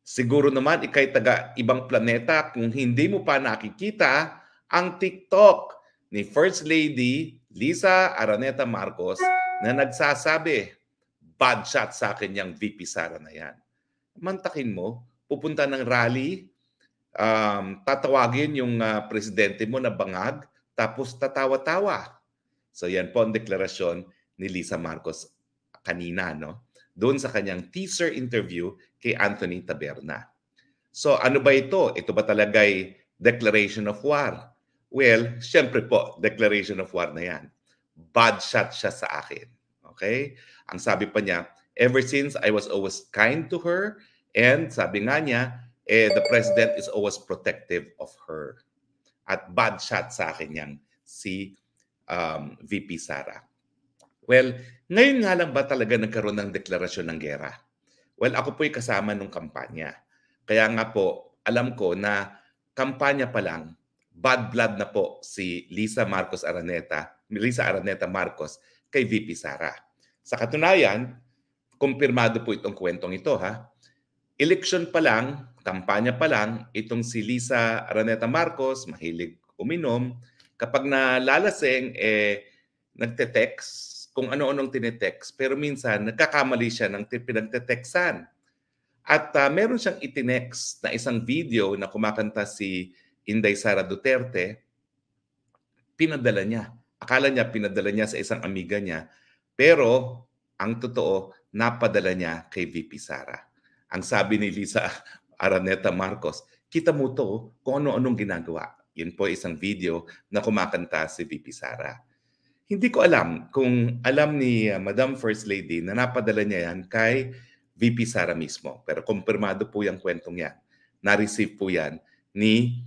Siguro naman ika'y taga ibang planeta kung hindi mo pa nakikita ang TikTok ni First Lady Lisa Araneta Marcos na nagsasabi, bad shot sa akin yung VP Sara na yan. Mantakin mo, pupunta ng rally, tatawagin yung presidente mo na bangag, tapos tatawa-tawa. So yan po ang deklarasyon ni Lisa Marcos kanina, no? Doon sa kanyang teaser interview kay Anthony Taberna. So ano ba ito? Ito ba talaga'y declaration of war? Well, syempre po, declaration of war na yan. Bad shot siya sa akin. Okay? Ang sabi pa niya, ever since I was always kind to her, and sabi nga niya, the president is always protective of her. At bad shot sa akin yang si VP Sara. Well, ngayon nga lang ba talaga nagkaroon ng deklarasyon ng gera? Well, ako po'y kasama nung kampanya. Kaya nga po, alam ko na kampanya pa lang, bad blood na po si Lisa Araneta Marcos kay VP Sara. Sa katunayan, kumpirmado po itong kwentong ito, ha? Election pa lang, kampanya pa lang, itong si Lisa Araneta Marcos, mahilig uminom, kapag nalalasing, nagte-text, kung ano-anong tinetext, pero minsan nagkakamali siya ng pinagte-textan. At meron siyang itinext na isang video na kumakanta si Inday Sara Duterte, pinadala niya. Akala niya pinadala niya sa isang amiga niya, pero ang totoo, napadala niya kay VP Sara. Ang sabi ni Lisa Araneta Marcos, kita mo to kung ano-anong ginagawa. Yun po isang video na kumakanta si VP Sara. Hindi ko alam kung alam ni Madam First Lady na napadala niya yan kay VP Sara mismo. Pero kumpirmado po yung kwentong yan. Na-receive po yan ni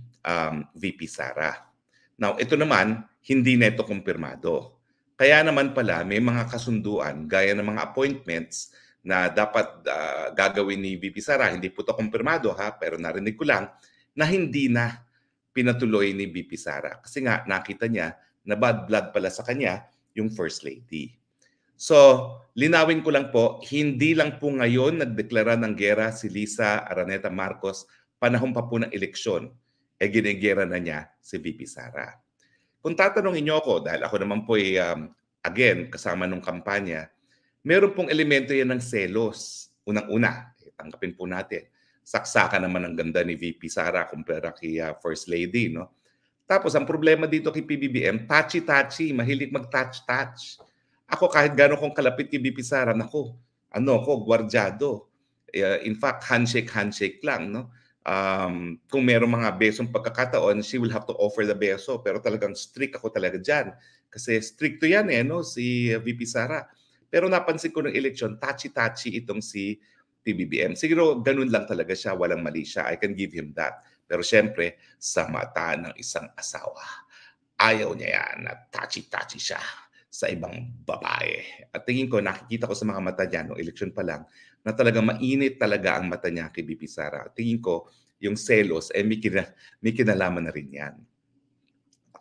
VP Sara. Now, ito naman, hindi na ito kumpirmado. Kaya naman pala, may mga kasunduan gaya ng mga appointments na dapat gagawin ni VP Sara. Hindi po ito kumpirmado, ha? Pero narinig ko lang na hindi na pinatuloy ni VP Sara. Kasi nga, nakita niya na bad blood pala sa kanya yung First Lady. So, linawin ko lang po, hindi lang po ngayon nagdeklara ng gera si Lisa Araneta Marcos panahon pa po ng eleksyon, ginigera na niya si VP Sara. Kung tatanungin niyo ako, dahil ako naman po again, kasama nung kampanya, meron pong elemento yan ng selos. Unang-una, tanggapin po natin. Saksakan naman ang ganda ni VP Sara kumpara kay First Lady, no? Tapos, ang problema dito kay PBBM, touchy-touchy, mahilig mag-touch-touch. Ako, kahit gano'n kong kalapit kay VP Sara, gwardyado. In fact, handshake lang, no? Kung merong mga besong pagkakataon, she will have to offer the beso. Pero talagang strict ako talaga dyan. Kasi stricto yan, no? Si VP Sara. Pero napansin ko ng eleksyon, touchy-touchy itong si PBBM. Siguro, ganun lang talaga siya. Walang mali siya. I can give him that. Pero siyempre, sa mata ng isang asawa, ayaw niya yan na touchy-touchy siya sa ibang babae. At tingin ko, nakikita ko sa mga mata niya noong eleksyon pa lang, na talagang mainit talaga ang mata niya kay VP Sara. At tingin ko, yung selos, may kinalaman na rin yan.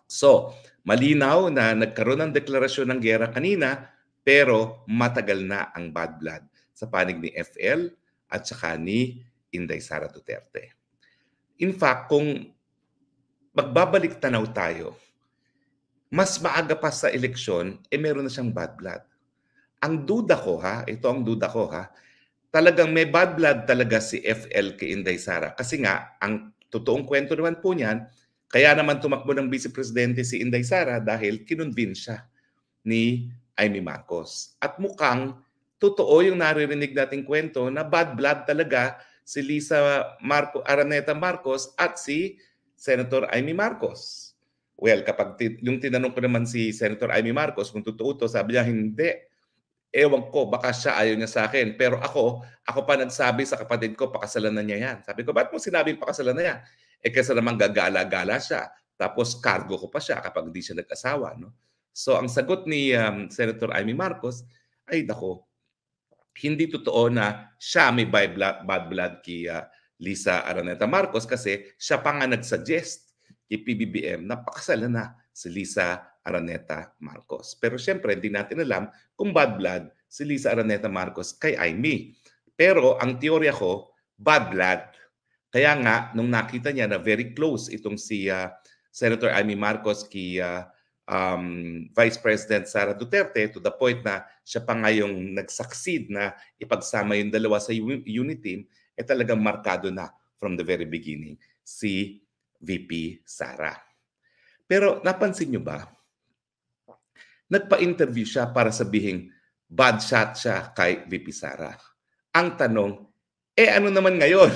So, malinaw na nagkaroon ng deklarasyon ng gera kanina, pero matagal na ang bad blood sa panig ni FL at saka ni Inday Sara Duterte. In fact, kung magbabalik tanaw tayo, mas maaga pa sa eleksyon, meron na siyang bad blood. Ang duda ko, ito ang duda ko, talagang may bad blood talaga si FL kay Inday Sara. Kasi nga, ang totoong kwento naman po niyan, kaya naman tumakbo ng Vice Presidente si Inday Sara dahil kinonvince siya ni Amy Marcos. At mukhang totoo yung naririnig nating kwento na bad blood talaga si Lisa Araneta Marcos at si Senator Amy Marcos. Well, kapag yung tinanong ko naman si Senator Amy Marcos kung totoo to, sabi niya hindi. Ewan ko, baka siya ayaw niya sa akin. Pero ako pa nagsabi sa kapatid ko, pakasalan na niya yan. Sabi ko, ba't mo sinabing pakasalan na yan? Kasi naman gagala-gala siya. Tapos cargo ko pa siya kapag hindi siya nag-asawa. No? So ang sagot ni Senator Amy Marcos, ay dako, hindi totoo na siya may bad blood kay Lisa Araneta Marcos kasi siya pa nga nag-suggest kay PBBM na pakasalan na si Lisa Araneta Marcos. Pero siyempre, hindi natin alam kung bad blood si Lisa Araneta Marcos kay Amy. Pero ang teorya ko, bad blood. Kaya nga, nung nakita niya na very close itong si Senator Amy Marcos kay Vice President Sara Duterte to the point na siya pa nga yung nag-succeed na ipagsama yung dalawa sa unit team, talagang markado na from the very beginning si VP Sara. Pero napansin nyo ba, nagpa-interview siya para sabihin bad shot siya kay VP Sara. Ang tanong, ano naman ngayon?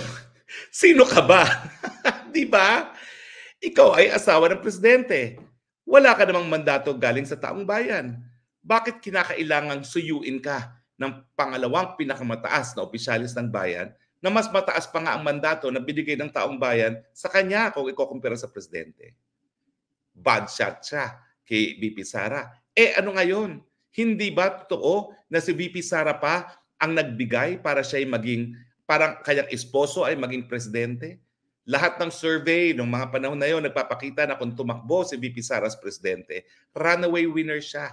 Sino ka ba? Di ba? Ikaw ay asawa ng presidente. Wala ka namang mandato galing sa taong bayan. Bakit kinakailangang suyuin ka ng pangalawang pinakamataas na opisyalis ng bayan na mas mataas pa nga ang mandato na binigay ng taong bayan sa kanya kung ikukumpira sa presidente? Bad shot siya kay VP Sara. Ano ngayon? Hindi ba totoo na si VP Sara pa ang nagbigay para siya ay maging, parang kanyang esposo ay maging presidente? Lahat ng survey ng mga panahon na yon nagpapakita na kung tumakbo si VP Sara as presidente, runaway winner siya.